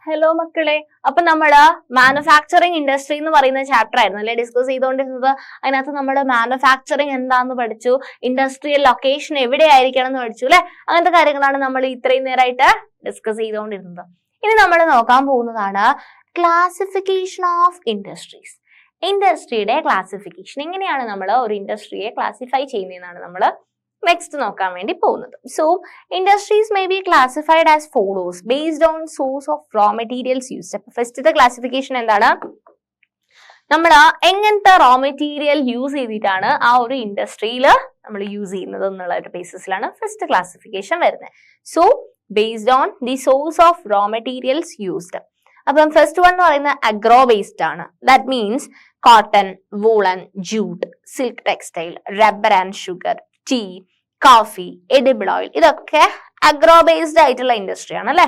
Hello മക്കളെ, അപ്പൊ നമ്മള് മാനുഫാക്ചറിങ് ഇൻഡസ്ട്രി എന്ന് പറയുന്ന ചാപ്റ്റർ ആയിരുന്നു അല്ലെ ഡിസ്കസ് ചെയ്തുകൊണ്ടിരുന്നത്. അതിനകത്ത് നമ്മൾ മാനുഫാക്ചറിങ് എന്താന്ന് പഠിച്ചു, ഇൻഡസ്ട്രിയൽ ലൊക്കേഷൻ എവിടെയായിരിക്കണം എന്ന് പഠിച്ചു അല്ലെ. അങ്ങനത്തെ കാര്യങ്ങളാണ് നമ്മൾ ഇത്രയും നേരമായിട്ട് ഡിസ്കസ് ചെയ്തുകൊണ്ടിരുന്നത്. ഇനി നമ്മൾ നോക്കാൻ പോകുന്നതാണ് ക്ലാസിഫിക്കേഷൻ ഓഫ് ഇൻഡസ്ട്രീസ്. ഇൻഡസ്ട്രിയുടെ ക്ലാസിഫിക്കേഷൻ, എങ്ങനെയാണ് നമ്മൾ ഒരു ഇൻഡസ്ട്രിയെ ക്ലാസിഫൈ ചെയ്യുന്നതെന്നാണ് നമ്മൾ നെക്സ്റ്റ് നോക്കാൻ വേണ്ടി പോകുന്നത്. So industries may be classified as follows based on source of raw materials used. അപ്പൊ ഫസ്റ്റത്തെ ക്ലാസിഫിക്കേഷൻ എന്താണ്, നമ്മൾ എങ്ങനത്തെ റോ മെറ്റീരിയൽ യൂസ് ചെയ്തിട്ടാണ് ആ ഒരു ഇൻഡസ്ട്രിയിൽ നമ്മൾ യൂസ് ചെയ്യുന്നത് എന്നുള്ള ഒരു ബേസിസിലാണ് ഫസ്റ്റ് ക്ലാസിഫിക്കേഷൻ വരുന്നത്. So based on the source of raw materials used. അപ്പം ഫസ്റ്റ് വൺ എന്ന് പറയുന്നത് അഗ്രോ ബേസ്ഡ് ആണ്. That means cotton, woollen, jute, silk textile, rubber and sugar, tea, coffee, edible oil, ഇതൊക്കെ അഗ്രോ ബേസ്ഡ് ആയിട്ടുള്ള industry ആണ് അല്ലെ.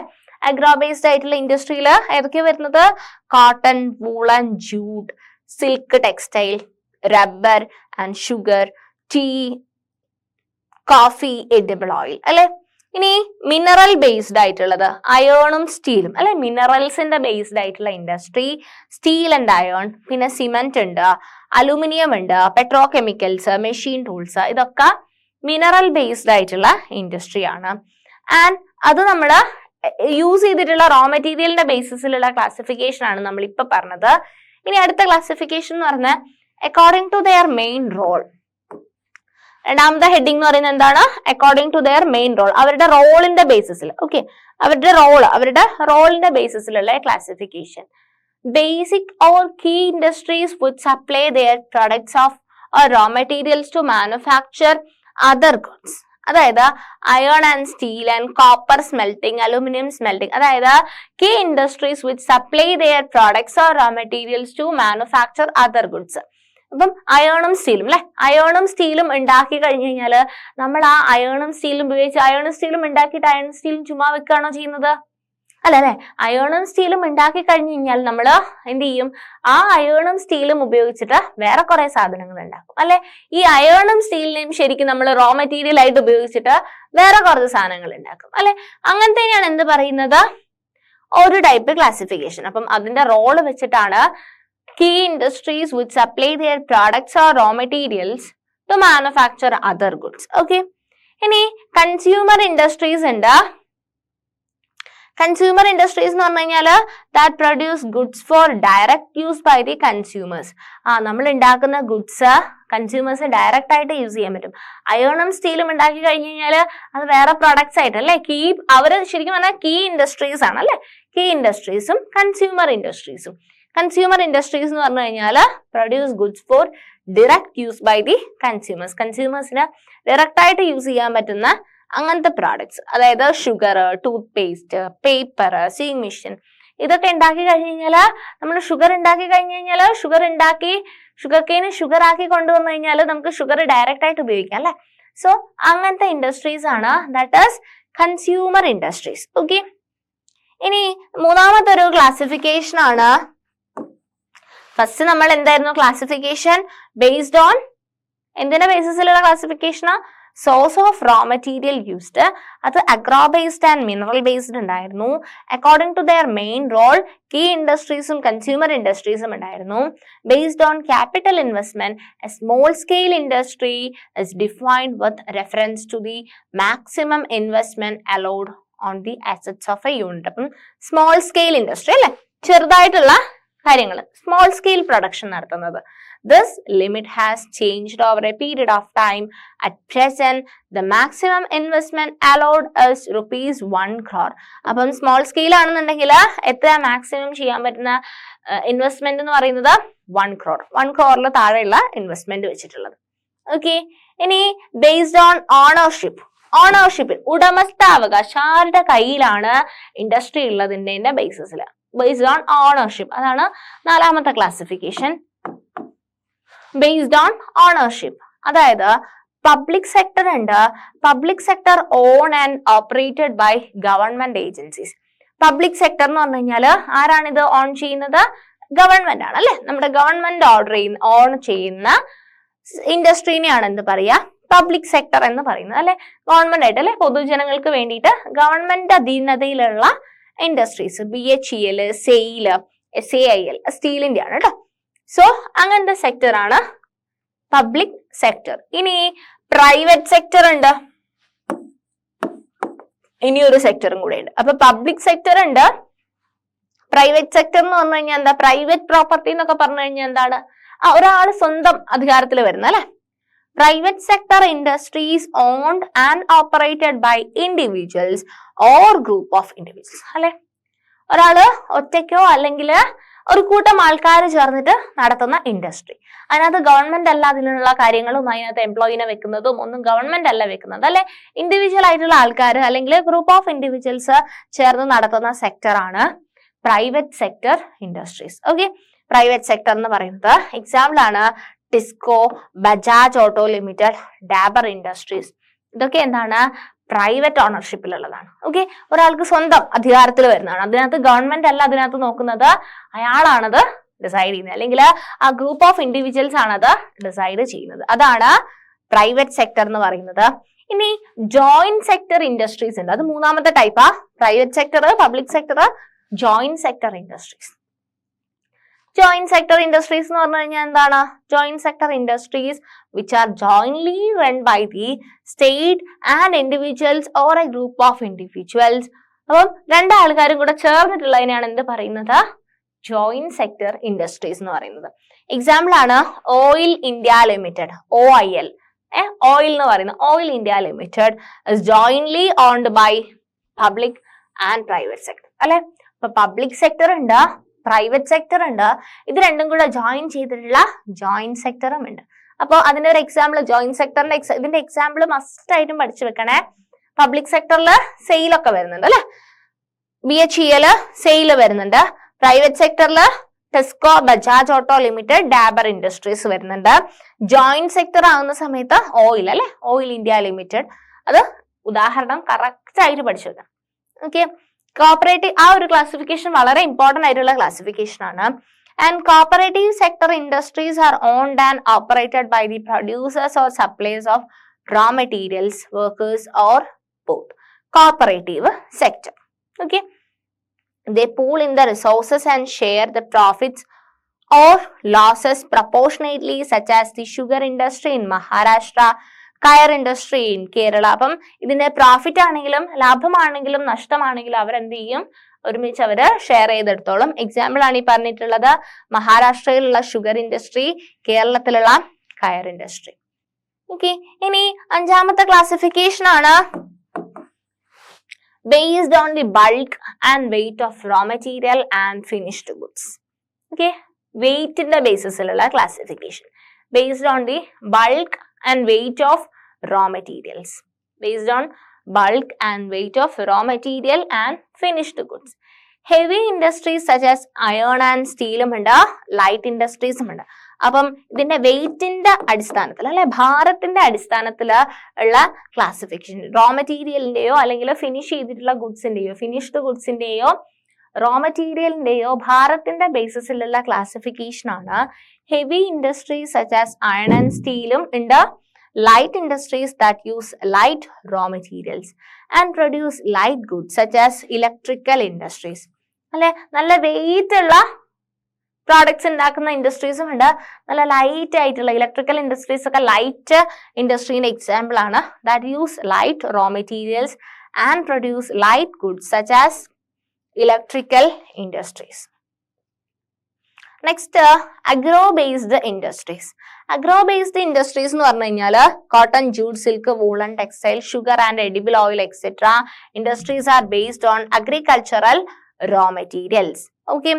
Agro based ആയിട്ടുള്ള ഇൻഡസ്ട്രിയിൽ ഏതൊക്കെയാ വരുന്നത്, cotton, woollen, jute, silk textile, rubber and sugar, tea, coffee, edible oil അല്ലെ. ഇനി മിനറൽ ബേസ്ഡ് ആയിട്ടുള്ളത് അയേണും സ്റ്റീലും അല്ലെ. മിനറൽസിന്റെ ബേസ്ഡ് ആയിട്ടുള്ള ഇൻഡസ്ട്രി സ്റ്റീൽ ആൻഡ് അയേൺ, പിന്നെ സിമെന്റ് ഉണ്ട്, അലൂമിനിയം ഉണ്ട്, പെട്രോ കെമിക്കൽസ്, മെഷീൻ ടൂൾസ്, ഇതൊക്കെ മിനറൽ ബേസ്ഡ് ആയിട്ടുള്ള ഇൻഡസ്ട്രി ആണ്. ആൻഡ് അത് നമ്മൾ യൂസ് ചെയ്തിട്ടുള്ള റോ മെറ്റീരിയലിന്റെ ബേസിസിലുള്ള ക്ലാസിഫിക്കേഷൻ ആണ് നമ്മൾ ഇപ്പൊ പറഞ്ഞത്. ഇനി അടുത്ത ക്ലാസിഫിക്കേഷൻ എന്ന് പറഞ്ഞാൽ according to their main role. രണ്ടാമത്തെ ഹെഡിങ് എന്ന് പറയുന്നത് എന്താണ്, according to their main role, അവരുടെ റോളിന്റെ ബേസിസിൽ. ഓക്കെ, അവരുടെ റോളിന്റെ ബേസിസിലുള്ള classification. Basic or key industries would supply their products of raw materials to manufacture other goods. അതായത് iron and steel and copper smelting, aluminium smelting, അതായത് key industries which supply their products or raw materials to manufacture other goods. അപ്പം അയേണും സ്റ്റീലും അല്ലെ, അയേണും സ്റ്റീലും ഉണ്ടാക്കി കഴിഞ്ഞു കഴിഞ്ഞാൽ നമ്മൾ ആ അയേണും സ്റ്റീലും ഉപയോഗിച്ച് അയേണും സ്റ്റീലും ഉണ്ടാക്കിയിട്ട് അയേൺ സ്റ്റീലും ചുമ്മാ വെക്കുകയാണോ ചെയ്യുന്നത്? അല്ലെ. അയേണും സ്റ്റീലും ഉണ്ടാക്കി കഴിഞ്ഞു കഴിഞ്ഞാൽ നമ്മൾ എന്ത് ചെയ്യും, ആ അയേണും സ്റ്റീലും ഉപയോഗിച്ചിട്ട് വേറെ കുറെ സാധനങ്ങൾ ഉണ്ടാക്കും അല്ലെ. ഈ അയേണും സ്റ്റീലിനെയും ശരിക്കും നമ്മൾ റോ മെറ്റീരിയൽ ആയിട്ട് ഉപയോഗിച്ചിട്ട് വേറെ കുറച്ച് സാധനങ്ങൾ ഉണ്ടാക്കും അല്ലെ. അങ്ങനത്തെയാണ് എന്ത് പറയുന്നത്, ഒരു ടൈപ്പ് ക്ലാസിഫിക്കേഷൻ. അപ്പം അതിന്റെ റോള് വെച്ചിട്ടാണ് key industries which supply their products or raw materials to manufacture other goods. Okay, ഇനി കൺസ്യൂമർ ഇൻഡസ്ട്രീസ് ഉണ്ട്. കൺസ്യൂമർ ഇൻഡസ്ട്രീസ് എന്ന് പറഞ്ഞു കഴിഞ്ഞാൽ that produce goods for direct use by the consumers. നമ്മൾ ഉണ്ടാക്കുന്ന ഗുഡ്സ് കൺസ്യൂമേഴ്സ് ഡയറക്റ്റ് ആയിട്ട് use ചെയ്യാൻ പറ്റും. അയേണും സ്റ്റീലും ഉണ്ടാക്കി കഴിഞ്ഞു കഴിഞ്ഞാൽ അത് വേറെ പ്രൊഡക്ട്സ് ആയിട്ട് അല്ലെ. അവര് ശരിക്കും പറഞ്ഞാൽ കീ ഇൻഡസ്ട്രീസ് ആണ് അല്ലെ. കീ ഇൻഡസ്ട്രീസും കൺസ്യൂമർ ഇൻഡസ്ട്രീസും. കൺസ്യൂമർ ഇൻഡസ്ട്രീസ് എന്ന് പറഞ്ഞു കഴിഞ്ഞാൽ produce goods for direct use by the consumers. കൺസ്യൂമേഴ്സിന് ഡയറക്റ്റ് ആയിട്ട് യൂസ് ചെയ്യാൻ പറ്റുന്ന അങ്ങനത്തെ പ്രോഡക്ട്സ്, അതായത് sugar, toothpaste, paper, sewing machine, ഇതൊക്കെ ഉണ്ടാക്കി കഴിഞ്ഞു കഴിഞ്ഞാൽ നമ്മൾ ഷുഗർ ഉണ്ടാക്കി കഴിഞ്ഞു കഴിഞ്ഞാൽ ഷുഗർ കെയിന് ഷുഗർ ആക്കി കൊണ്ടുവന്നു കഴിഞ്ഞാൽ നമുക്ക് ഷുഗർ ഡയറക്റ്റ് ആയിട്ട് ഉപയോഗിക്കാം അല്ലെ. സോ അങ്ങനത്തെ ഇൻഡസ്ട്രീസ് ആണ് that is consumer industries. Okay, ഇനി മൂന്നാമത്തെ ഒരു ക്ലാസിഫിക്കേഷൻ ആണ്. ഫസ്റ്റ് നമ്മൾ എന്തായിരുന്നു ക്ലാസിഫിക്കേഷൻ, ബേസ്ഡ് ഓൺ എന്തിന്റെ ബേസിസിലുള്ള ക്ലാസിഫിക്കേഷനാ, source of raw material used. അത് agro based and mineral based ഉണ്ടായിരുന്നു. According to their main role key ഇൻഡസ്ട്രീസും കൺസ്യൂമർ ഇൻഡസ്ട്രീസും ഉണ്ടായിരുന്നു. Based on capital investment, a small scale industry is defined with reference to the maximum investment allowed on the assets of a unit. അപ്പം small scale industry അല്ലെ, ചെറുതായിട്ടുള്ള കാര്യങ്ങൾ, small scale production നടത്തുന്നത്. This limit has changed over a period of time. At present, the maximum investment allowed is ₹1 crore. അപ്പം small scale ആണെന്നുണ്ടെങ്കിൽ എത്ര maximum ചെയ്യാൻ പറ്റുന്ന ഇൻവെസ്റ്റ്മെന്റ് എന്ന് പറയുന്നത് 1 crore. 1 crore താഴെയുള്ള ഇൻവെസ്റ്റ്മെന്റ് വെച്ചിട്ടുള്ളത്. ഓക്കെ, ഇനി ബേസ്ഡ് ഓൺ ഓണർഷിപ്പ്. ഓണർഷിപ്പിൽ ഉടമസ്ഥാവകാശം ആരുടെ കയ്യിലാണ് ഇൻഡസ്ട്രി ഉള്ളതിന്റെ ബേസിസിൽ, ബേസ്ഡ് ഓൺ ഓണർഷിപ്പ്. അതാണ് നാലാമത്തെ ക്ലാസിഫിക്കേഷൻ, ബേസ്ഡ് ഓൺ ഓണർഷിപ്പ്. അതായത് പബ്ലിക് സെക്ടർ ഉണ്ട്, public sector own and operated by government agencies. Public sector എന്ന് പറഞ്ഞു കഴിഞ്ഞാൽ ആരാണിത് ഓൺ ചെയ്യുന്നത്, ഗവൺമെന്റ് ആണ് അല്ലെ. നമ്മുടെ ഗവൺമെന്റ് ഓൺ ചെയ്യുന്ന ഇൻഡസ്ട്രീനെയാണ് എന്ത് പറയാ, പബ്ലിക് സെക്ടർ എന്ന് പറയുന്നത് അല്ലെ. ഗവൺമെന്റ് ആയിട്ട് അല്ലെ, പൊതുജനങ്ങൾക്ക് വേണ്ടിയിട്ട് ഗവൺമെന്റ് അധീനതയിലുള്ള ഇൻഡസ്ട്രീസ്. BHEL, SAIL, SAIL സ്റ്റീലിന്റെ ആണ് കേട്ടോ. സോ അങ്ങനത്തെ സെക്ടർ ആണ് പബ്ലിക് സെക്ടർ. ഇനി പ്രൈവറ്റ് സെക്ടർ ഉണ്ട്, ഇനി ഒരു സെക്ടറും കൂടെ ഉണ്ട്. അപ്പൊ പബ്ലിക് സെക്ടർ ഉണ്ട്, പ്രൈവറ്റ് സെക്ടർ എന്ന് പറഞ്ഞു കഴിഞ്ഞാൽ എന്താ? പ്രൈവറ്റ് പ്രോപ്പർട്ടി എന്നൊക്കെ പറഞ്ഞു കഴിഞ്ഞാൽ എന്താണ്? ഒരാൾ സ്വന്തം അധികാരത്തിൽ വരുന്ന അല്ലെ. Private sector industries owned and operated by individuals or group of individuals അല്ലെ. ഒരാള് ഒറ്റയ്ക്കോ അല്ലെങ്കിൽ ഒരു കൂട്ടം ആൾക്കാർ ചേർന്നിട്ട് നടത്തുന്ന ഇൻഡസ്ട്രി. അതിനകത്ത് ഗവൺമെന്റ് അല്ല അതിനുള്ള കാര്യങ്ങളും അതിനകത്ത് എംപ്ലോയിനെ വെക്കുന്നതും ഒന്നും ഗവൺമെന്റ് അല്ല വെക്കുന്നത് അല്ലെ. ഇൻഡിവിജ്വൽ ആയിട്ടുള്ള ആൾക്കാർ അല്ലെങ്കിൽ ഗ്രൂപ്പ് ഓഫ് ഇൻഡിവിജ്വൽസ് ചേർന്ന് നടത്തുന്ന സെക്ടർ ആണ് private sector industries. Okay, private sector എന്ന് പറയുന്നത് എക്സാമ്പിൾ ആണ് TISCO, Bajaj auto limited, Dabur industries. ഇതൊക്കെ എന്താണ്? പ്രൈവറ്റ് ഓണർഷിപ്പിലുള്ളതാണ്. ഓക്കെ, ഒരാൾക്ക് സ്വന്തം അധികാരത്തിൽ വരുന്നതാണ്. അതിനകത്ത് ഗവൺമെന്റ് അല്ല അതിനകത്ത് നോക്കുന്നത്, അയാളാണത് ഡിസൈഡ് ചെയ്യുന്നത്, അല്ലെങ്കിൽ ആ ഗ്രൂപ്പ് ഓഫ് ഇൻഡിവിജ്വൽസ് ആണത് ഡിസൈഡ് ചെയ്യുന്നത്. അതാണ് പ്രൈവറ്റ് സെക്ടർ എന്ന് പറയുന്നത്. ഇനി ജോയിന്റ് സെക്ടർ ഇൻഡസ്ട്രീസ് ഉണ്ട്, അത് മൂന്നാമത്തെ ടൈപ്പാ. Private sector, public sector, joint sector industries. Joint sector industries എന്ന് പറഞ്ഞു കഴിഞ്ഞാൽ എന്താണ്? Joint sector industries which are jointly run by the state and individuals or a group of individuals. അപ്പം രണ്ടാൾക്കാരും കൂടെ ചേർന്നിട്ടുള്ളതിനാണ് എന്ത് പറയുന്നത്? ജോയിന്റ് സെക്ടർ ഇൻഡസ്ട്രീസ് എന്ന് പറയുന്നത്. എക്സാമ്പിൾ ആണ് oil India limited, OIL. Oil എന്ന് പറയുന്നത് oil India limited jointly owned by public and private sector അല്ലെ. അപ്പൊ പബ്ലിക് സെക്ടർ ഉണ്ട്, പ്രൈവറ്റ് സെക്ടർ ഉണ്ട്, ഇത് രണ്ടും കൂടെ ജോയിൻ ചെയ്തിട്ടുള്ള ജോയിന്റ് സെക്ടറും ഉണ്ട്. അപ്പോൾ അതിന്റെ ഒരു എക്സാമ്പിൾ ജോയിന്റ് സെക്ടറിന്റെ ഇതിന്റെ എക്സാമ്പിൾ മസ്റ്റ് ആയിട്ടും പഠിച്ചു വെക്കണേ. പബ്ലിക് സെക്ടറിൽ സെയിലൊക്കെ വരുന്നുണ്ട് അല്ലെ, BHEL സെയിൽ വരുന്നുണ്ട്. പ്രൈവറ്റ് സെക്ടറിൽ Tesco, Bajaj auto limited, Dabur industries വരുന്നുണ്ട്. ജോയിന്റ് സെക്ടർ ആകുന്ന സമയത്ത് ഓയിൽ അല്ലെ, ഓയിൽ ഇന്ത്യ ലിമിറ്റഡ്. അത് ഉദാഹരണം കറക്റ്റ് ആയിട്ട് പഠിച്ചു വെക്കണം. ഓക്കെ, കോപ്പറേറ്റീവ് ആ ഒരു ക്ലാസിഫിക്കേഷൻ വളരെ ഇമ്പോർട്ടന്റ് ആയിട്ടുള്ള ക്ലാസിഫിക്കേഷൻ ആണ്. And cooperative sector industries are owned and operated by the producers or supplies of raw materials, workers or both. Cooperative sector. Okay, they pool in the resources and share the profits or losses proportionately, such as the sugar industry in Maharashtra, കയർ industry in Kerala. അപ്പം ഇതിന്റെ profit ആണെങ്കിലും ലാഭമാണെങ്കിലും നഷ്ടമാണെങ്കിലും അവരെന്ത് ചെയ്യും? ഒരുമിച്ച് അവര് share ചെയ്തെടുത്തോളും. Example ആണ് ഈ പറഞ്ഞിട്ടുള്ളത് മഹാരാഷ്ട്രയിലുള്ള ഷുഗർ ഇൻഡസ്ട്രി, കേരളത്തിലുള്ള കയർ ഇൻഡസ്ട്രി. ഓക്കെ, ഇനി അഞ്ചാമത്തെ ക്ലാസിഫിക്കേഷൻ ആണ് based on the bulk and weight of raw material and finished goods. Okay, weight in the basis ulla classification based on the bulk and weight of raw materials, based on bulk and weight of raw material and finished goods. Heavy industries such as iron and steel ഉണ്ട്, light industries ഉണ്ട്. അപ്പം ഇതിന്റെ വെയിറ്റിന്റെ അടിസ്ഥാനത്തിൽ അല്ലെ, ഭാരത്തിന്റെ അടിസ്ഥാനത്തിൽ ഉള്ള classification, raw മെറ്റീരിയലിന്റെയോ അല്ലെങ്കിൽ finish ചെയ്തിട്ടുള്ള ഗുഡ്സിന്റെയോ ഫിനിഷ്ഡ് ഗുഡ്സിന്റെയോ റോ മെറ്റീരിയലിന്റെയോ ഭാരത്തിന്റെ ബേസിസിലുള്ള ക്ലാസിഫിക്കേഷൻ ആണ്. Heavy industries such as iron and സ്റ്റീലും ഉണ്ട്, light industries that use light raw materials and produce light goods such as electrical industries അല്ലെ. നല്ല വെയിറ്റ് ഉള്ള പ്രോഡക്ട്സ് ഉണ്ടാക്കുന്ന ഇൻഡസ്ട്രീസും ഉണ്ട്, നല്ല ലൈറ്റ് ആയിട്ടുള്ള ഇലക്ട്രിക്കൽ ഇൻഡസ്ട്രീസ് ഒക്കെ ലൈറ്റ് ഇൻഡസ്ട്രീന്റെ എക്സാമ്പിൾ ആണ്. That use light raw materials and produce light goods such as electrical industries. Next agro based industries. Agro based industries എന്ന് പറഞ്ഞു കഴിഞ്ഞാൽ cotton, jute, silk, woollen, textile, sugar and edible oil etcetera industries are based on agricultural raw materials. Okay,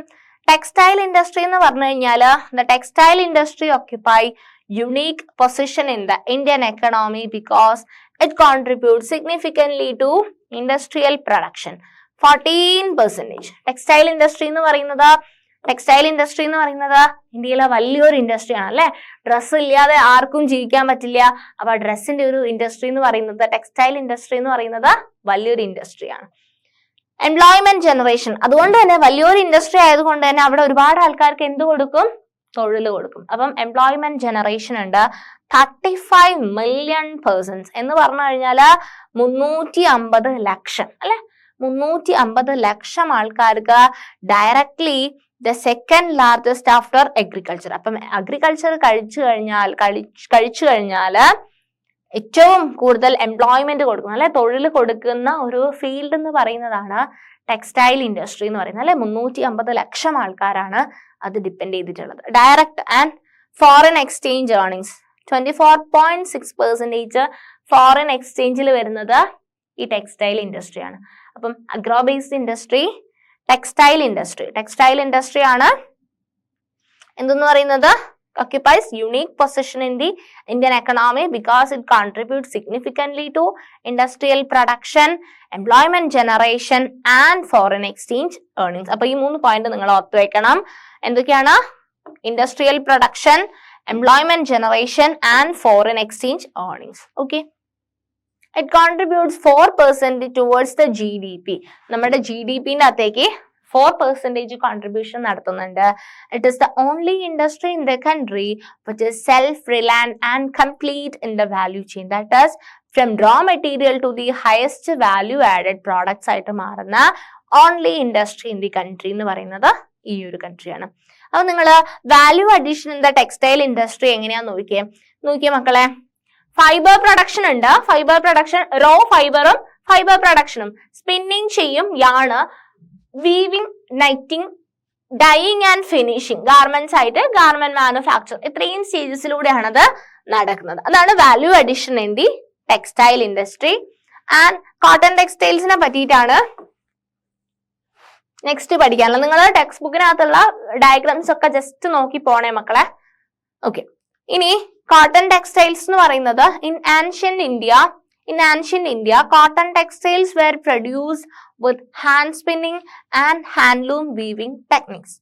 textile industry എന്ന് പറഞ്ഞു കഴിഞ്ഞാൽ the textile industry occupy unique position in the Indian economy because it contribute സിഗ്നിഫിക്കൻറ്റ്ലി to industrial production 14%. Textile industry എന്ന് പറയുന്നത് ഇന്ത്യയിലെ വലിയൊരു ഇൻഡസ്ട്രിയാണ് അല്ലെ. Dress ഇല്ലാതെ ആർക്കും ജീവിക്കാൻ പറ്റില്ല. അപ്പൊ ഡ്രസ്സിന്റെ ഒരു ഇൻഡസ്ട്രി എന്ന് പറയുന്നത്, ടെക്സ്റ്റൈൽ ഇൻഡസ്ട്രി എന്ന് പറയുന്നത് വലിയൊരു ഇൻഡസ്ട്രിയാണ്. എംപ്ലോയ്മെന്റ് ജനറേഷൻ, അതുകൊണ്ട് തന്നെ വലിയൊരു ഇൻഡസ്ട്രി ആയതുകൊണ്ട് തന്നെ അവിടെ ഒരുപാട് ആൾക്കാർക്ക് എന്ത് കൊടുക്കും? തൊഴിൽ കൊടുക്കും. അപ്പം എംപ്ലോയ്മെന്റ് ജനറേഷൻ ഉണ്ട്. 35 million persons എന്ന് പറഞ്ഞു കഴിഞ്ഞാൽ 350 ലക്ഷം അല്ലെ. 350 ലക്ഷം ആൾക്കാർക്ക് directly the second largest after agriculture. അപ്പം അഗ്രികൾച്ചർ കഴിച്ചു കഴിഞ്ഞാൽ ഏറ്റവും കൂടുതൽ എംപ്ലോയ്മെന്റ് കൊടുക്കുന്ന അല്ലെ തൊഴിൽ കൊടുക്കുന്ന ഒരു ഫീൽഡ് എന്ന് പറയുന്നതാണ് ടെക്സ്റ്റൈൽ ഇൻഡസ്ട്രി എന്ന് പറയുന്നത് അല്ലെ. 350 ലക്ഷം ആൾക്കാരാണ് അത് ഡിപ്പെൻഡ് ചെയ്തിട്ടുള്ളത്. Direct and foreign exchange earnings 24.6% foreign എക്സ്ചേഞ്ചിൽ വരുന്നത് ഈ ടെക്സ്റ്റൈൽ ഇൻഡസ്ട്രിയാണ്. അപ്പം agro based industry, textile industry ആണ് എന്തെന്ന് പറയുന്നത് occupies unique position in the Indian economy because it contributes significantly to industrial production, employment generation and foreign exchange earnings. അപ്പോൾ ഈ 3 പോയിന്റ് നിങ്ങൾ ഓർത്തു വെക്കണം. എന്തൊക്കെയാണ്? Industrial production, employment generation and foreign exchange earnings. Okay. It contributes 4% towards the GDP. നമ്മുടെ GDP-ന്റെ അകത്തേക്ക് 4% contribution നടത്തുന്നുണ്ട്. It is the only industry in the country which is self-reliant and complete in the value chain. That is, from raw material to the highest value added products ആയിട്ട് മാറുന്ന only industry in the country എന്ന് പറയുന്നത് ഈ ഒരു കൺട്രിയാണ്. അപ്പൊ നിങ്ങൾ value addition in the textile industry എങ്ങനെയാന്ന് നോക്കിയേ മക്കളെ. ഫൈബർ പ്രൊഡക്ഷൻ ഉണ്ട്. ഫൈബർ പ്രൊഡക്ഷൻ റോ ഫൈബറും ഫൈബർ പ്രൊഡക്ഷനും സ്പിന്നിങ് ചെയ്യും, യാണ്, weaving, knitting, dyeing and finishing, garments ആയിട്ട് ഗാർമെന്റ് മാനുഫാക്ചർ, ഇത്രയും സ്റ്റേജസിലൂടെയാണ് അത് നടക്കുന്നത്. അതാണ് value addition in the textile industry. And cotton ടെക്സ്റ്റൈൽസിനെ പറ്റിയിട്ടാണ് നെക്സ്റ്റ് പഠിക്കാനുള്ളത്. നിങ്ങൾ ടെക്സ്റ്റ് ബുക്കിനകത്തുള്ള ഡയഗ്രാംസ് ഒക്കെ ജസ്റ്റ് നോക്കി പോണേ മക്കളെ. ഓക്കെ, ഇനി കോട്ടൺ ടെക്സ്റ്റൈൽസ് എന്ന് പറയുന്നത് in ancient India cotton textiles were produced with hand spinning and handloom weaving techniques.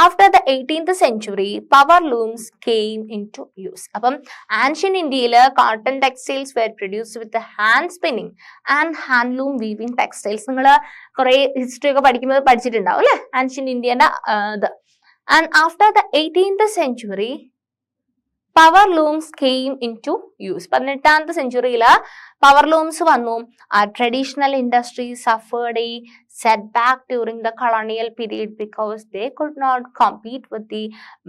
After the 18th century, power looms came into use. അപ്പം ancient ഇന്ത്യയിൽ cotton textiles were produced with the hand spinning and handloom weaving textiles. നിങ്ങൾ കുറെ history ഒക്കെ പഠിക്കുമ്പോൾ പഠിച്ചിട്ടുണ്ടാവും അല്ലെ ancient ഇന്ത്യയുടെ ഇത്. And after the 18th century, power looms came into use. 18th സെഞ്ചുറിയിൽ പവർ ലൂംസ് വന്നു. Traditional industry suffered a setback during the colonial period because they could not compete with the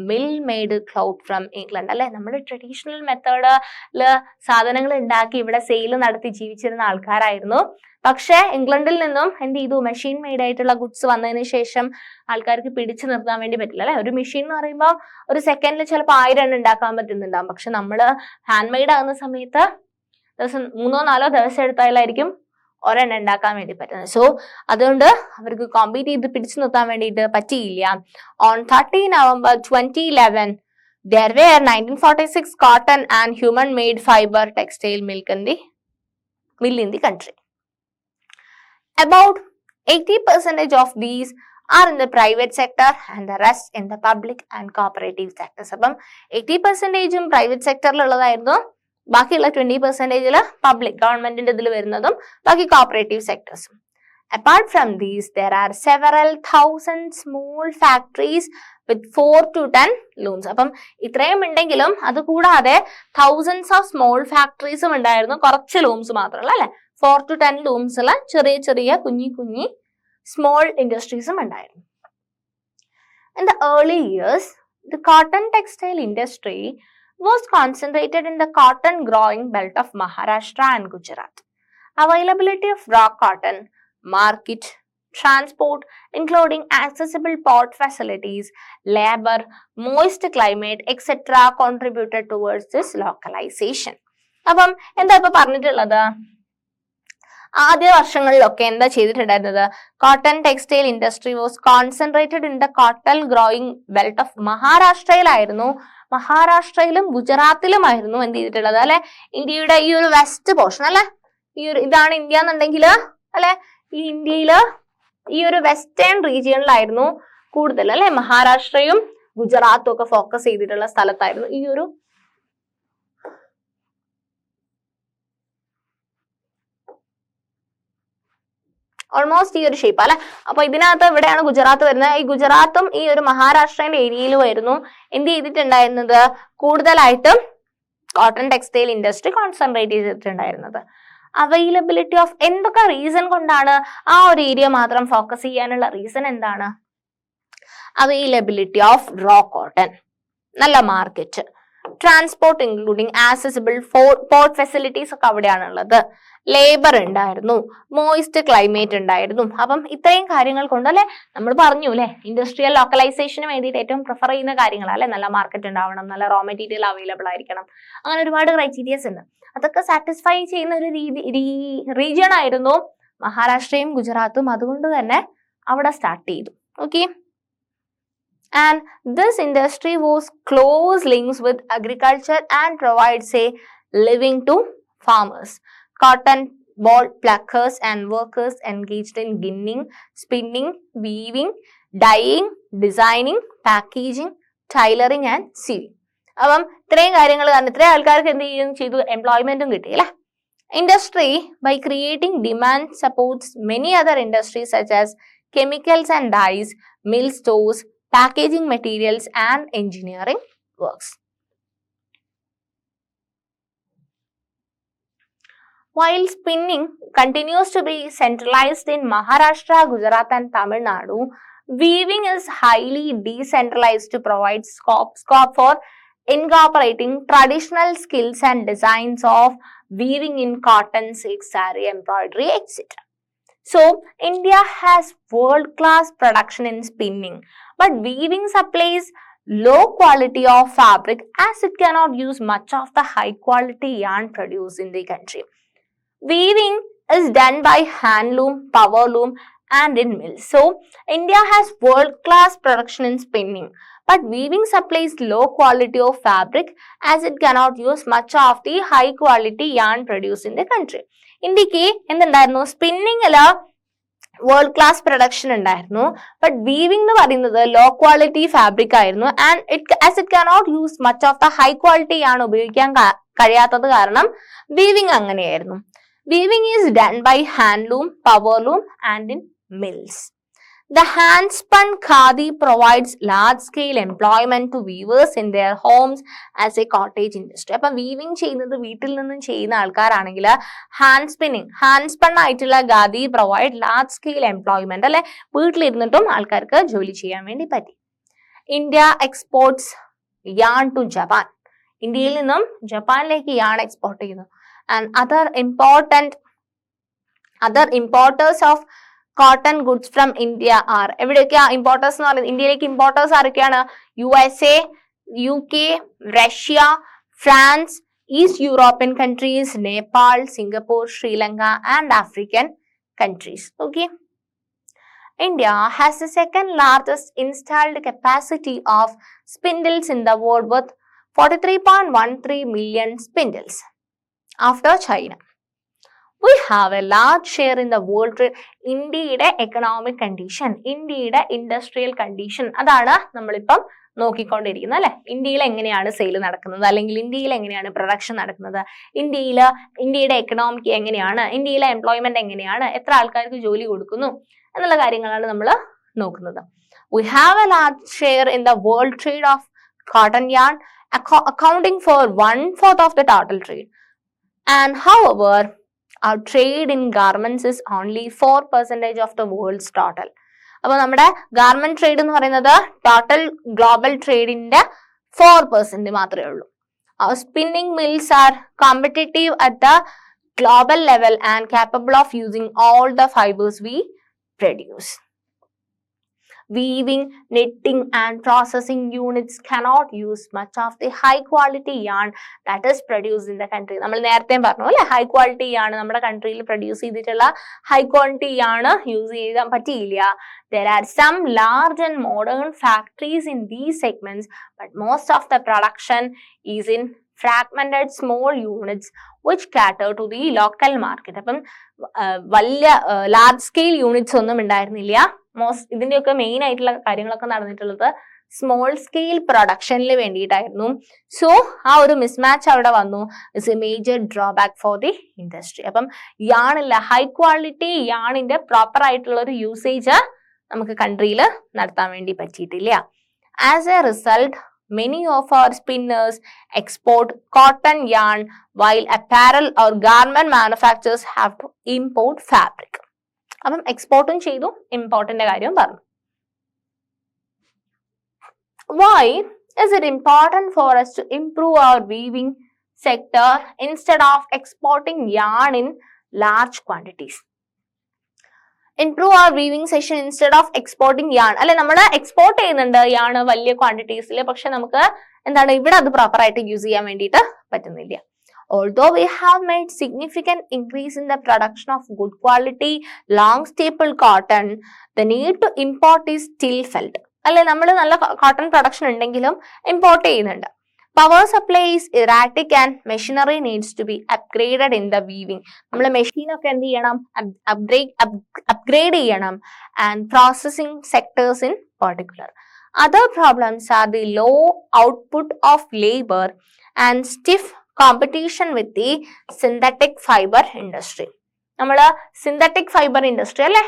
mill-made cloth from England. അല്ലെ, നമ്മുടെ traditional മെത്തേഡില് സാധനങ്ങൾ ഉണ്ടാക്കി ഇവിടെ sale നടത്തി ജീവിച്ചിരുന്ന ആൾക്കാരായിരുന്നു. പക്ഷെ ഇംഗ്ലണ്ടിൽ നിന്നും എന്ത് ചെയ്തു, മെഷീൻ മെയ്ഡ് ആയിട്ടുള്ള ഗുഡ്സ് വന്നതിന് ശേഷം ആൾക്കാർക്ക് പിടിച്ചു നിർത്താൻ വേണ്ടി പറ്റില്ല അല്ലെ. ഒരു മെഷീൻ എന്ന് പറയുമ്പോൾ ഒരു സെക്കൻഡിൽ ചിലപ്പോൾ 1000 എണ്ണം ഉണ്ടാക്കാൻ പറ്റുന്നുണ്ടാവും. പക്ഷെ നമ്മള് ഹാൻഡ് മെയ്ഡ് ആകുന്ന സമയത്ത് ദിവസം 3-4 ദിവസം എടുത്താലായിരിക്കും ഒരെണ്ണം ഉണ്ടാക്കാൻ വേണ്ടി പറ്റുന്നത്. സോ അതുകൊണ്ട് അവർക്ക് കോമ്പീറ്റ് ചെയ്ത് പിടിച്ചു നിർത്താൻ വേണ്ടിയിട്ട് പറ്റിയില്ല. On 30 November 2011 there were 1946 cotton and human made fiber textile mill in the country. About 80% of these are in the private sector and the rest in the public and cooperative sectors. അപ്പം 80% private സെക്ടറിലുള്ളതായിരുന്നു, ബാക്കിയുള്ള 20% public ഗവൺമെന്റിന്റെ ഇതിൽ വരുന്നതും ബാക്കി cooperative സെക്ടേഴ്സും. Apart from these, there are several thousand small factories with 4 to 10 looms. അപ്പം ഇത്രയും ഉണ്ടെങ്കിലും അത് കൂടാതെ thousands of small factories ഉണ്ടായിരുന്നു, കുറച്ച് ലൂംസ് മാത്രമല്ല അല്ലെ. 4 to 10 ലൂംസുള്ള ചെറിയ കുഞ്ഞി സ്മോൾ ഇൻഡസ്ട്രീസും ഉണ്ടായിരുന്നു. In the early years, the cotton textile industry was concentrated in the cotton growing belt of Maharashtra and Gujarat. Availability of raw cotton, market, transport, including accessible port facilities, labor, moist climate, etc. contributed towards this localization. അപ്പം എന്താ ഇപ്പൊ പറഞ്ഞിട്ടുള്ളത്? ആദ്യ വർഷങ്ങളിലൊക്കെ എന്താ ചെയ്തിട്ടുണ്ടായിരുന്നത്? Cotton textile industry was concentrated in the cotton growing belt of മഹാരാഷ്ട്രയിലായിരുന്നു. മഹാരാഷ്ട്രയിലും ഗുജറാത്തിലുമായിരുന്നു എന്ത് ചെയ്തിട്ടുള്ളത് അല്ലെ. ഇന്ത്യയുടെ ഈ ഒരു വെസ്റ്റ് പോർഷൻ അല്ലെ, ഈ ഒരു ഇതാണ് ഇന്ത്യ എന്നുണ്ടെങ്കിൽ അല്ലെ, ഈ ഇന്ത്യയില് ഈ ഒരു വെസ്റ്റേൺ റീജിയണിലായിരുന്നു കൂടുതൽ അല്ലെ. മഹാരാഷ്ട്രയും ഗുജറാത്തും ഒക്കെ ഫോക്കസ് ചെയ്തിട്ടുള്ള സ്ഥലത്തായിരുന്നു ഈ ഒരു ഓൾമോസ്റ്റ് ഈ ഒരു ഷേപ്പ് അല്ലെ. അപ്പൊ ഇതിനകത്ത് ഇവിടെയാണ് ഗുജറാത്ത് വരുന്നത്. ഈ ഗുജറാത്തും ഈ ഒരു മഹാരാഷ്ട്രയുടെ ഏരിയയിലുമായിരുന്നു എന്ത് ചെയ്തിട്ടുണ്ടായിരുന്നത്, കൂടുതലായിട്ടും കോട്ടൺ ടെക്സ്റ്റൈൽ ഇൻഡസ്ട്രി കോൺസെൻട്രേറ്റ് ചെയ്തിട്ടുണ്ടായിരുന്നത്. അവൈലബിലിറ്റി ഓഫ് എന്തൊക്കെ റീസൺ കൊണ്ടാണ് ആ ഒരു ഏരിയ മാത്രം ഫോക്കസ് ചെയ്യാനുള്ള റീസൺ എന്താണ്? അവൈലബിലിറ്റി ഓഫ് റോ കോട്ടൺ, നല്ല market, transport including accessible port facilities ഒക്കെ അവിടെയാണുള്ളത്, ലേബർ ഉണ്ടായിരുന്നു, മോയിസ്റ്റ് ക്ലൈമറ്റ് ഉണ്ടായിരുന്നു. അപ്പം ഇത്രയും കാര്യങ്ങൾ കൊണ്ട് അല്ലെ നമ്മൾ പറഞ്ഞു അല്ലെ ഇൻഡസ്ട്രിയൽ ലോക്കലൈസേഷന് വേണ്ടിയിട്ട് ഏറ്റവും പ്രിഫർ ചെയ്യുന്ന കാര്യങ്ങൾ അല്ലെ, നല്ല മാർക്കറ്റ് ഉണ്ടാവണം, നല്ല റോ മെറ്റീരിയൽ അവൈലബിൾ ആയിരിക്കണം, അങ്ങനെ ഒരുപാട് ക്രൈറ്റീരിയസ് ഉണ്ട്. അതൊക്കെ സാറ്റിസ്ഫൈ ചെയ്യുന്ന ഒരു റീജിയൺ ആയിരുന്നു മഹാരാഷ്ട്രയും ഗുജറാത്തും. അതുകൊണ്ട് തന്നെ അവിടെ സ്റ്റാർട്ട് ചെയ്തു. Okay, and this industry was close links with agriculture and provides a living to farmers. Cotton ball pluckers and workers engaged in ginning, spinning, weaving, dyeing, designing, packaging, tailoring and sewing. അപ്പം ഇത്രയും കാര്യങ്ങൾ കാരണം ഇത്രയും ആൾക്കാർക്ക് എന്ത് ചെയ്തു? എംപ്ലോയ്മെന്റും കിട്ടി അല്ലെ. Industry by creating demand supports many other industries such as chemicals and dyes, mill stores, packaging materials and engineering works. While spinning continues to be centralized in Maharashtra, Gujarat and Tamil Nadu, weaving is highly decentralized to provide scope for incorporating traditional skills and designs of weaving in cotton, silk, saree, embroidery, etc. So, India has world-class production in spinning, but weaving supplies low quality of fabric as it cannot use much of the high-quality yarn produced in the country. Weaving is done by handloom, power loom, and in mills. So, India has world-class production in spinning, but weaving supplies low quality of fabric as it cannot use much of the high-quality yarn produced in the country. ഇന്ത്യക്ക് എന്തുണ്ടായിരുന്നു? സ്പിന്നിങ്ങില് world class production ഉണ്ടായിരുന്നു, but weaving എന്ന് പറയുന്നത് low quality fabric ആയിരുന്നു. And it cannot use much of the high quality ആണ് ഉപയോഗിക്കാൻ കഴിയാത്തത് കാരണം വീവിംഗ് അങ്ങനെയായിരുന്നു. Weaving is done by handloom, powerloom and in mills. The hand-spun khadi provides large-scale employment to weavers in their homes as a cottage industry. അപ്പം weaving ചെയ്യുന്നത് വീട്ടിൽ നിന്നും ചെയ്യുന്ന ആൾക്കാരാണെങ്കിൽ ഹാൻഡ് സ്പൺ ആയിട്ടുള്ള khadi provide large scale employment അല്ലെ, വീട്ടിലിരുന്നിട്ടും ആൾക്കാർക്ക് ജോലി ചെയ്യാൻ വേണ്ടി പറ്റി. India exports yarn to Japan. ഇന്ത്യയിൽ നിന്നും ജപ്പാനിലേക്ക് യാൺ എക്സ്പോർട്ട് ചെയ്യുന്നു. And other importers of cotton goods from India are. എവിടെയൊക്കെയാ ഇമ്പോർട്ടേഴ്സ് എന്ന് പറയുന്നത്? ഇന്ത്യയിലേക്ക് ഇമ്പോർട്ടേഴ്സ് ആരൊക്കെയാണ്? USA, UK, Russia, France, East European countries, Nepal, Singapore, Sri Lanka and African countries. Okay, India has the second largest installed capacity of spindles in the world with 43.13 million spindles after China. We have a large share in the world trade. ഇന്ത്യയുടെ economic condition, ഇന്ത്യയുടെ industrial condition, അതാണ് നമ്മളിപ്പം നോക്കിക്കൊണ്ടിരിക്കുന്നത് അല്ലെ. ഇന്ത്യയിൽ എങ്ങനെയാണ് sale നടക്കുന്നത്, അല്ലെങ്കിൽ ഇന്ത്യയിൽ എങ്ങനെയാണ് പ്രൊഡക്ഷൻ നടക്കുന്നത്, ഇന്ത്യയുടെ എക്കണോമിക് എങ്ങനെയാണ്, ഇന്ത്യയിലെ എംപ്ലോയ്മെന്റ് എങ്ങനെയാണ്, എത്ര ആൾക്കാർക്ക് ജോലി കൊടുക്കുന്നു എന്നുള്ള കാര്യങ്ങളാണ് നമ്മൾ നോക്കുന്നത്. We have a large share in the world trade of cotton yarn, accounting for 1/4 of the total trade. And however, our trade in garments is only 4% of the world's total. അപ്പൊ നമ്മുടെ ഗാർമെന്റ് ട്രേഡ് എന്ന് പറയുന്നത് total global ട്രേഡിന്റെ 4% മാത്രമേ ഉള്ളൂ. Our spinning mills are competitive at the global level and capable of using all the fibers we produce. Weaving, knitting and processing units cannot use much of the high quality yarn that is produced in the country. നമ്മൾ നേരത്തെ പറഞ്ഞു അല്ലെ, high quality yarn നമ്മുടെ കൺട്രിയിൽ produce ചെയ്തിട്ടുള്ള high quality yarn use ചെയ്യാൻ പറ്റിയില്ല. There are some large and modern factories in these segments, but most of the production is in fragmented small units which cater to the local market. അപ്പം വലിയ large scale units ഒന്നും ഉണ്ടായിരുന്നില്ല. ഇതിന്റെയൊക്കെ main ആയിട്ടുള്ള കാര്യങ്ങളൊക്കെ നടന്നിട്ടുള്ളത് സ്മോൾ സ്കെയിൽ പ്രൊഡക്ഷനിൽ വേണ്ടിയിട്ടായിരുന്നു. So ആ ഒരു മിസ്മാച്ച് അവിടെ വന്നു. It's A major drawback for the industry. അപ്പം യാണില്ല, ഹൈ ക്വാളിറ്റി യാണിന്റെ പ്രോപ്പർ ആയിട്ടുള്ള ഒരു യൂസേജ് നമുക്ക് കൺട്രിയിൽ നടത്താൻ വേണ്ടി പറ്റിയിട്ടില്ല. As A result, Many of our spinners export cotton yarn, while apparel or garment manufacturers have to import fabric. അപ്പം എക്സ്പോർട്ടും ചെയ്തു, ഇമ്പോർട്ടിന്റെ കാര്യവും പറഞ്ഞു. Why is it important for us to improve our weaving sector instead of exporting yarn in large quantities? Improve our weaving section instead of exporting yarn. അല്ലെ, നമ്മൾ export ചെയ്യുന്നുണ്ട് yarn വലിയ ക്വാണ്ടിറ്റീസിൽ, പക്ഷെ നമുക്ക് എന്താണ് ഇവിടെ അത് പ്രോപ്പർ ആയിട്ട് യൂസ് ചെയ്യാൻ വേണ്ടിയിട്ട് പറ്റുന്നില്ല. Although we have made significant increase in the production of good quality long staple cotton, the need to import is still felt. അല്ലെ, നമ്മൾ നല്ല കോട്ടൺ പ്രൊഡക്ഷൻ ഉണ്ടെങ്കിലും ഇമ്പോർട്ട് ചെയ്യുന്നുണ്ട്. Power supply is erratic and machinery needs to be upgraded in the weaving. നമ്മൾ മെഷീനൊക്കെ എന്ത് ചെയ്യണം, upgrade ചെയ്യണം. And processing sectors in particular. Other problems are the low output of labor and stiff competition with the synthetic fiber industry. നമ്മൾ synthetic fibre industry അല്ലെ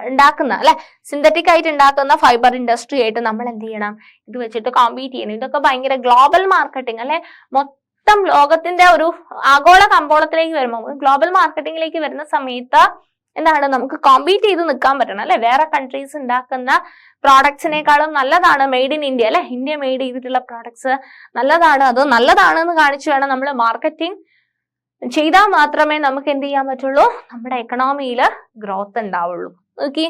ഉണ്ടാക്കുന്ന അല്ലെ, synthetic ആയിട്ട് ഉണ്ടാക്കുന്ന ഫൈബർ ഇൻഡസ്ട്രി ആയിട്ട് നമ്മൾ എന്ത് ചെയ്യണം, ഇത് വെച്ചിട്ട് കോമ്പീറ്റ് ചെയ്യണം. ഇതൊക്കെ ഭയങ്കര ഗ്ലോബൽ മാർക്കറ്റിംഗ് അല്ലെ, മൊത്തം ലോകത്തിന്റെ ഒരു ആഗോള കമ്പോളത്തിലേക്ക് വരുമ്പോൾ, ഗ്ലോബൽ മാർക്കറ്റിംഗിലേക്ക് വരുന്ന സമയത്ത് എന്താണ്, നമുക്ക് കോമ്പീറ്റ് ചെയ്ത് നിൽക്കാൻ പറ്റണം അല്ലെ. വേറെ കൺട്രീസ് ഉണ്ടാക്കുന്ന പ്രോഡക്ട്സിനേക്കാളും നല്ലതാണ് മെയ്ഡ് ഇൻ ഇന്ത്യ അല്ലെ, ഇന്ത്യ മെയ്ഡ് ചെയ്തിട്ടുള്ള പ്രോഡക്ട്സ് നല്ലതാണ്, അത് നല്ലതാണെന്ന് കാണിച്ചു വേണം നമ്മൾ മാർക്കറ്റിംഗ് ചെയ്താൽ മാത്രമേ നമുക്ക് എന്ത് ചെയ്യാൻ പറ്റുള്ളൂ, നമ്മുടെ എക്കണോമിയിൽ ഗ്രോത്ത് ഉണ്ടാവുള്ളൂ. ഓക്കെ,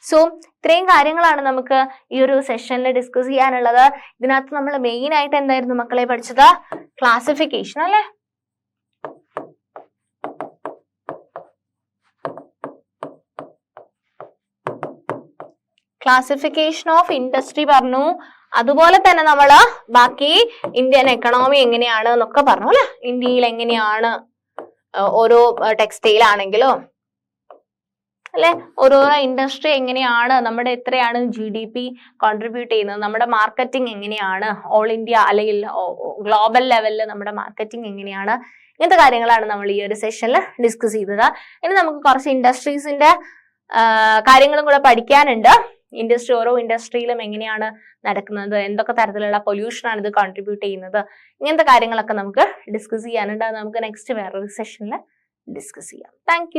സോ ഇത്രയും കാര്യങ്ങളാണ് നമുക്ക് ഈ ഒരു സെഷനിൽ ഡിസ്കസ് ചെയ്യാനുള്ളത്. ഇതിനകത്ത് നമ്മൾ മെയിൻ ആയിട്ട് എന്തായിരുന്നു മക്കളെ പഠിച്ചത്, ക്ലാസിഫിക്കേഷൻ അല്ലെ. ക്ലാസിഫിക്കേഷൻ ഓഫ് ഇൻഡസ്ട്രി പറഞ്ഞു. അതുപോലെ തന്നെ നമ്മൾ ബാക്കി ഇന്ത്യൻ എക്കണോമി എങ്ങനെയാണ് എന്നൊക്കെ പറഞ്ഞു അല്ലെ. ഇന്ത്യയിൽ എങ്ങനെയാണ് ഓരോ ടെക്സ്റ്റൈൽ ആണെങ്കിലോ അല്ലെ, ഓരോ ഇൻഡസ്ട്രി എങ്ങനെയാണ്, നമ്മുടെ എത്രയാണ് GDP കോൺട്രിബ്യൂട്ട് ചെയ്യുന്നത്, നമ്മുടെ മാർക്കറ്റിംഗ് എങ്ങനെയാണ്, ഓൾ ഇന്ത്യ അല്ലെങ്കിൽ ഗ്ലോബൽ ലെവലിൽ നമ്മുടെ മാർക്കറ്റിംഗ് എങ്ങനെയാണ്, ഇങ്ങനത്തെ കാര്യങ്ങളാണ് നമ്മൾ ഈ ഒരു സെഷനിൽ ഡിസ്കസ് ചെയ്തത്. ഇനി നമുക്ക് കുറച്ച് ഇൻഡസ്ട്രീസിന്റെ കാര്യങ്ങളും കൂടെ പഠിക്കാനുണ്ട്. ഇൻഡസ്ട്രി, ഓരോ ഇൻഡസ്ട്രിയിലും എങ്ങനെയാണ് നടക്കുന്നത്, എന്തൊക്കെ തരത്തിലുള്ള പൊല്യൂഷനാണ് ഇത് കോൺട്രിബ്യൂട്ട് ചെയ്യുന്നത്, ഇങ്ങനത്തെ കാര്യങ്ങളൊക്കെ നമുക്ക് ഡിസ്കസ് ചെയ്യാനുണ്ട്. അത് നമുക്ക് നെക്സ്റ്റ് വേറൊരു സെഷനിൽ ഡിസ്കസ് ചെയ്യാം. താങ്ക്